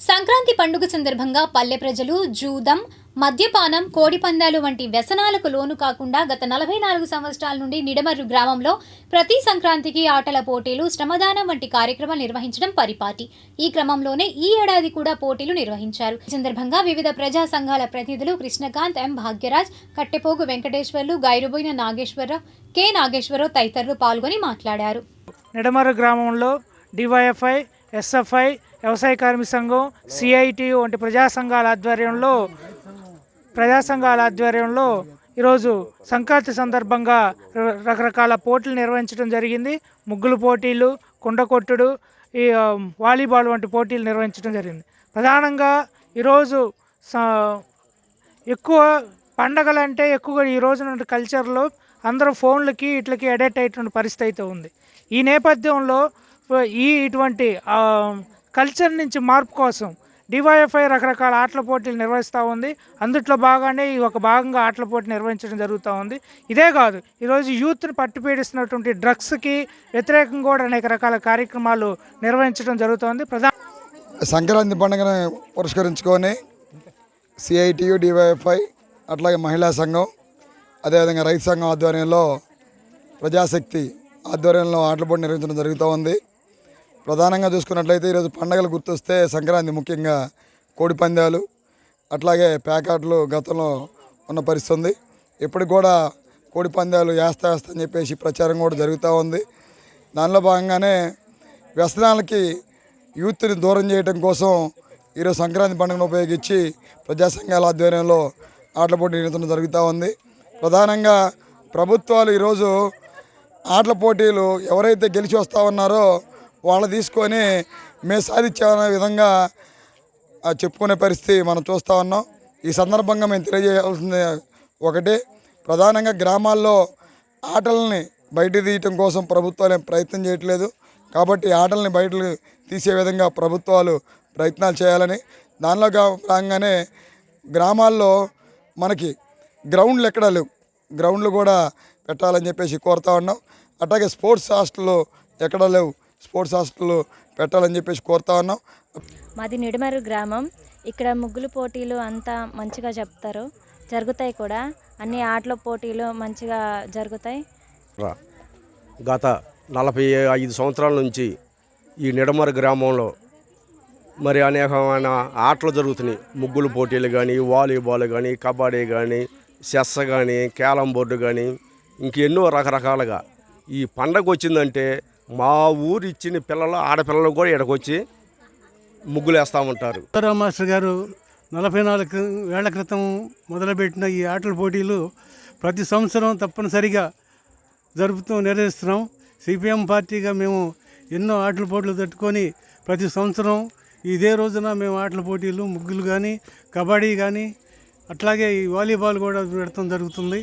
సంక్రాంతి పండుగ సందర్భంగా పల్లె ప్రజలు జూదం, మద్యపానం, కోడిపందాలు వంటి వ్యసనాలకు లోను కాకుండా గత 44 సంవత్సరాల నుండి నిడమర్రు గ్రామంలో ప్రతి సంక్రాంతికి ఆటల పోటీలు, శ్రమదానం వంటి కార్యక్రమాలు నిర్వహించడం పరిపాటి. ఈ క్రమంలోనే ఈ ఏడాది కూడా పోటీలు నిర్వహించారు. ఈ సందర్భంగా వివిధ ప్రజా సంఘాల ప్రతినిధులు కృష్ణకాంత్, ఎం భాగ్యరాజ్, కట్టెపోగు వెంకటేశ్వర్లు, గైరుబోయిన నాగేశ్వరరావు, కె నాగేశ్వరరావు తదితరులు పాల్గొని మాట్లాడారు. నిడమర్రు గ్రామంలో డివైఎఫ్ఐ, ఎస్ఎఫ్ఐ, వ్యవసాయ కార్మిక సంఘం, సిఐటియు వంటి ప్రజా సంఘాల ఆధ్వర్యంలో ఈరోజు సంక్రాంతి సందర్భంగా రకరకాల పోటీలు నిర్వహించడం జరిగింది. ముగ్గులు పోటీలు, కుండ కొట్టుడు, ఈ వాలీబాల్ వంటి పోటీలు నిర్వహించడం జరిగింది. ప్రధానంగా ఈరోజు ఎక్కువ పండగలంటే ఎక్కువగా ఈ రోజున కల్చర్లో అందరూ ఫోన్లకి ఇట్లకి అడిక్ట్ అయ్యేటువంటి పరిస్థితి అయితే ఉంది. ఈ నేపథ్యంలో ఇటువంటి కల్చర్ నుంచి మార్పు కోసం డివైఎఫ్ఐ రకరకాల ఆటల పోటీలు నిర్వహిస్తూ ఉంది. అందుట్లో భాగానే ఈ ఒక భాగంగా ఆటల పోటీ నిర్వహించడం జరుగుతూ ఉంది. ఇదే కాదు, ఈరోజు యూత్ని పట్టుపీడిస్తున్నటువంటి డ్రగ్స్కి వ్యతిరేకంగా కూడా అనేక రకాల కార్యక్రమాలు నిర్వహించడం జరుగుతుంది. సంక్రాంతి పండుగను పురస్కరించుకొని సిఐటియు, డివైఎఫ్ఐ, అట్లాగే మహిళా సంఘం, అదేవిధంగా రైతు సంఘం ఆధ్వర్యంలో ప్రజాశక్తి ఆధ్వర్యంలో ఆటల పోటీ నిర్వహించడం జరుగుతూ ఉంది. ప్రధానంగా చూసుకున్నట్లయితే ఈరోజు పండగలు గుర్తొస్తే సంక్రాంతి ముఖ్యంగా కోడి పందాలు, అట్లాగే ప్యాకాట్లు గతంలో ఉన్న పరిస్థితి ఉంది. ఇప్పటికి కూడా కోడి పందాలు వేస్తా అని చెప్పేసి ప్రచారం కూడా జరుగుతూ ఉంది. దానిలో భాగంగానే వ్యసనాలకి యూత్ని దూరం చేయడం కోసం ఈరోజు సంక్రాంతి పండుగను ఉపయోగించి ప్రజా సంఘాల ఆధ్వర్యంలో ఆటల పోటీ నిర్వహించడం జరుగుతూ ఉంది. ప్రధానంగా ప్రభుత్వాలు ఈరోజు ఆటల పోటీలు ఎవరైతే గెలిచి వస్తూ ఉన్నారో వాళ్ళు తీసుకొని మేము సాధించామనే విధంగా చెప్పుకునే పరిస్థితి మనం చూస్తూ ఉన్నాం. ఈ సందర్భంగా మేము తెలియజేయాల్సింది ఒకటి, ప్రధానంగా గ్రామాల్లో ఆటలని బయట తీయటం కోసం ప్రభుత్వాలు ఏం ప్రయత్నం చేయట్లేదు. కాబట్టి ఆటలని బయట తీసే విధంగా ప్రభుత్వాలు ప్రయత్నాలు చేయాలని, దానిలో భాగంగానే గ్రామాల్లో మనకి గ్రౌండ్లు ఎక్కడా లేవు, గ్రౌండ్లు కూడా పెట్టాలని చెప్పేసి కోరుతా ఉన్నాం. అట్లాగే స్పోర్ట్స్ హాస్టల్లో ఎక్కడా లేవు, స్పోర్ట్స్ హాస్టల్ పెట్టాలని చెప్పేసి కోరుతా ఉన్నాం. మాది నిడమర్రు గ్రామం. ఇక్కడ ముగ్గులు పోటీలు అంతా మంచిగా జరుగుతాయి కూడా. అన్ని ఆటల పోటీలు మంచిగా జరుగుతాయి. గత 45 సంవత్సరాల నుంచి ఈ నిడమర్రు గ్రామంలో మరి అనేకమైన ఆటలు జరుగుతున్నాయి. ముగ్గులు పోటీలు కానీ, వాలీబాల్ కానీ, కబడ్డీ కానీ, చెస్ కానీ, క్యారమ్ బోర్డు కానీ, ఇంకెన్నో రకరకాలుగా. ఈ పండగ వచ్చిందంటే మా ఊరు ఇచ్చిన ఆడపిల్లలు కూడా ఇక్కడికి వచ్చి ముగ్గులు వేస్తూ ఉంటారు. మాస్టర్ గారు 44 ఏళ్ల క్రితం మొదలుపెట్టిన ఈ ఆటల పోటీలు ప్రతి సంవత్సరం తప్పనిసరిగా నిర్వహిస్తున్నాం. సిపిఎం పార్టీగా మేము ఎన్నో ఆటల పోటీలు తట్టుకొని ప్రతి సంవత్సరం ఇదే రోజున మేము ఆటల పోటీలు, ముగ్గులు కానీ, కబడ్డీ కానీ, అట్లాగే ఈ వాలీబాల్ కూడా పెడతాం జరుగుతుంది.